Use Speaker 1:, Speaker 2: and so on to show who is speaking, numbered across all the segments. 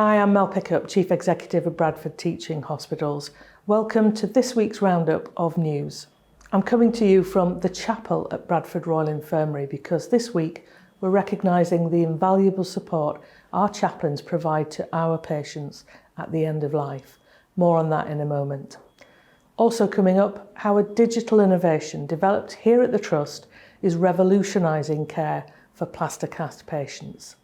Speaker 1: Hi, I'm Mel Pickup, Chief Executive of Bradford Teaching Hospitals. Welcome to this week's roundup of news. I'm coming to you from the chapel at Bradford Royal Infirmary because this week we're recognising the invaluable support our chaplains provide to our patients at the end of life. More on that in a moment. Also coming up, how a digital innovation developed here at the Trust is revolutionising care for plaster cast patients.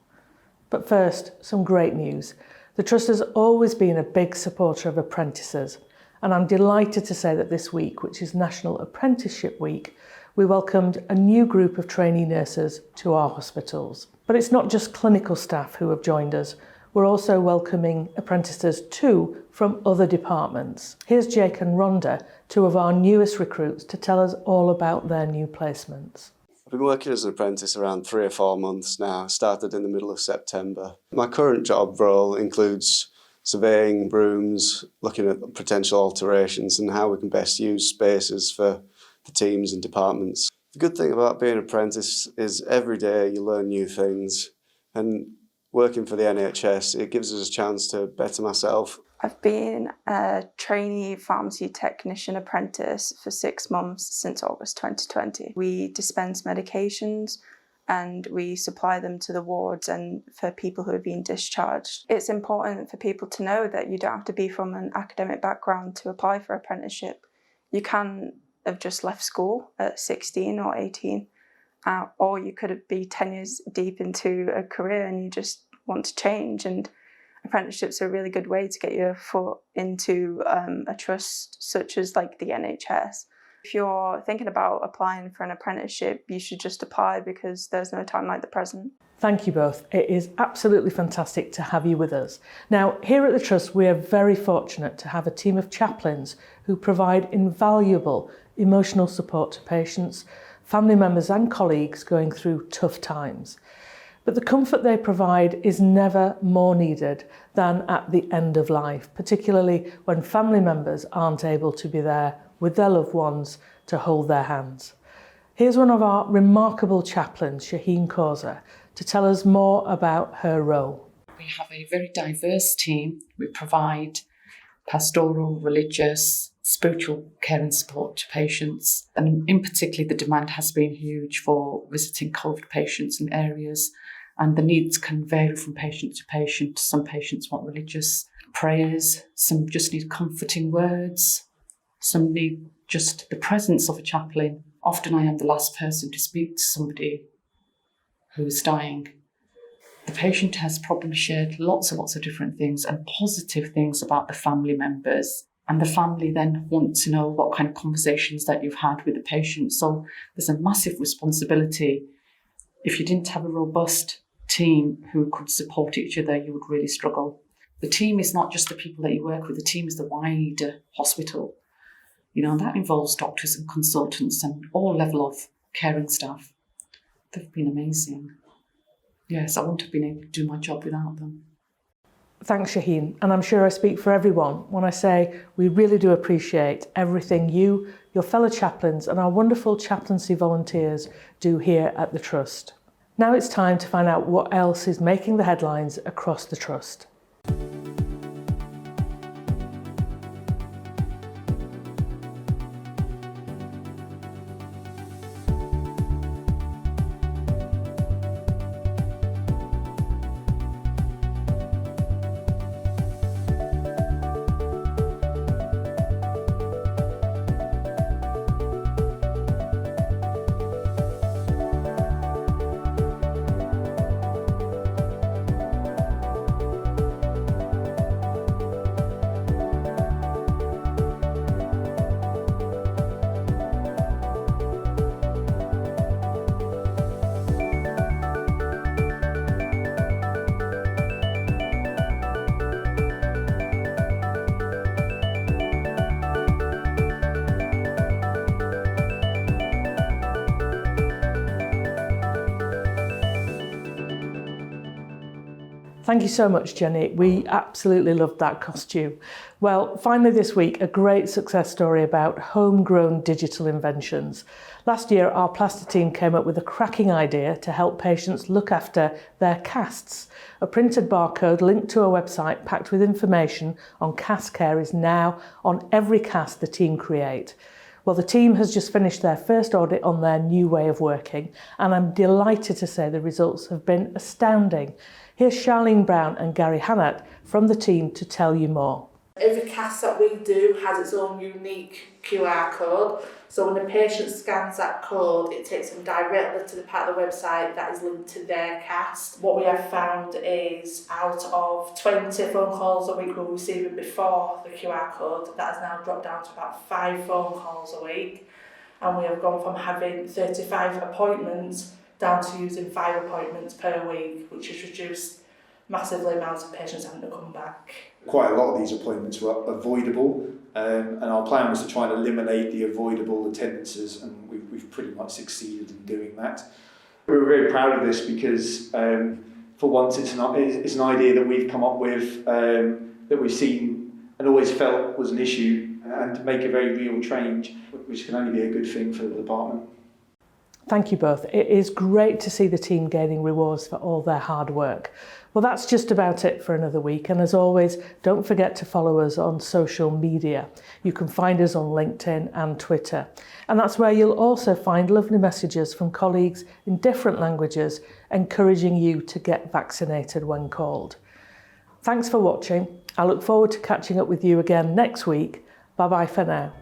Speaker 1: But first, some great news. The Trust has always been a big supporter of apprentices, and I'm delighted to say that this week, which is National Apprenticeship Week, we welcomed a new group of trainee nurses to our hospitals. But it's not just clinical staff who have joined us. We're also welcoming apprentices too from other departments. Here's Jake and Rhonda, two of our newest recruits, to tell us all about their new placements.
Speaker 2: I've been working as an apprentice around 3 or 4 months now. I started in the middle of September. My current job role includes surveying rooms, looking at potential alterations and how we can best use spaces for the teams and departments. The good thing about being an apprentice is every day you learn new things, and working for the NHS, it gives us a chance to better myself.
Speaker 3: I've been a trainee pharmacy technician apprentice for 6 months since August 2020. We dispense medications and we supply them to the wards and for people who have been discharged. It's important for people to know that you don't have to be from an academic background to apply for apprenticeship. You can have just left school at 16 or 18, or you could be 10 years deep into a career and you just want to change, and apprenticeships are a really good way to get your foot into a trust such as like the NHS. If you're thinking about applying for an apprenticeship, you should just apply because there's no time like the present.
Speaker 1: Thank you both. It is absolutely fantastic to have you with us. Now, here at the Trust, we are very fortunate to have a team of chaplains who provide invaluable emotional support to patients, family members and colleagues going through tough times. But the comfort they provide is never more needed than at the end of life, particularly when family members aren't able to be there with their loved ones to hold their hands. Here's one of our remarkable chaplains, Shaheen Kauza, to tell us more about her role.
Speaker 4: We have a very diverse team. We provide pastoral, religious, spiritual care and support to patients. And in particular, the demand has been huge for visiting COVID patients in areas, and the needs can vary from patient to patient. Some patients want religious prayers, some just need comforting words, some need just the presence of a chaplain. Often I am the last person to speak to somebody who is dying. The patient has probably shared lots and lots of different things and positive things about the family members. And the family then want to know what kind of conversations that you've had with the patient. So there's a massive responsibility. If you didn't have a robust team who could support each other, you would really struggle. The team is not just the people that you work with, the team is the wider hospital. That involves doctors and consultants and all level of caring staff. They've been amazing. Yes, I wouldn't have been able to do my job without them.
Speaker 1: Thanks, Shaheen, and I'm sure I speak for everyone when I say we really do appreciate everything you, your fellow chaplains and our wonderful chaplaincy volunteers do here at the Trust. Now it's time to find out what else is making the headlines across the Trust. Thank you so much, Jenny. We absolutely loved that costume. Well, finally this week, a great success story about homegrown digital inventions. Last year, our plaster team came up with a cracking idea to help patients look after their casts. A printed barcode linked to a website packed with information on cast care is now on every cast the team create. Well, the team has just finished their first audit on their new way of working, and I'm delighted to say the results have been astounding. Here's Charlene Brown and Gary Hannett from the team to tell you more.
Speaker 5: Every cast that we do has its own unique QR code. So when a patient scans that code, it takes them directly to the part of the website that is linked to their cast. What we have found is out of 20 phone calls a week we were receiving before the QR code, that has now dropped down to about 5 phone calls a week. And we have gone from having 35 appointments down to using 5 appointments per week, which has reduced massively amounts of patients having to come back.
Speaker 6: Quite a lot of these appointments were avoidable, and our plan was to try and eliminate the avoidable attendances, and we've pretty much succeeded in doing that. We were very proud of this because for once it's an idea that we've come up with, that we've seen and always felt was an issue, and to make a very real change, which can only be a good thing for the department.
Speaker 1: Thank you both. It is great to see the team gaining rewards for all their hard work. Well, that's just about it for another week. And as always, don't forget to follow us on social media. You can find us on LinkedIn and Twitter. And that's where you'll also find lovely messages from colleagues in different languages encouraging you to get vaccinated when called. Thanks for watching. I look forward to catching up with you again next week. Bye-bye for now.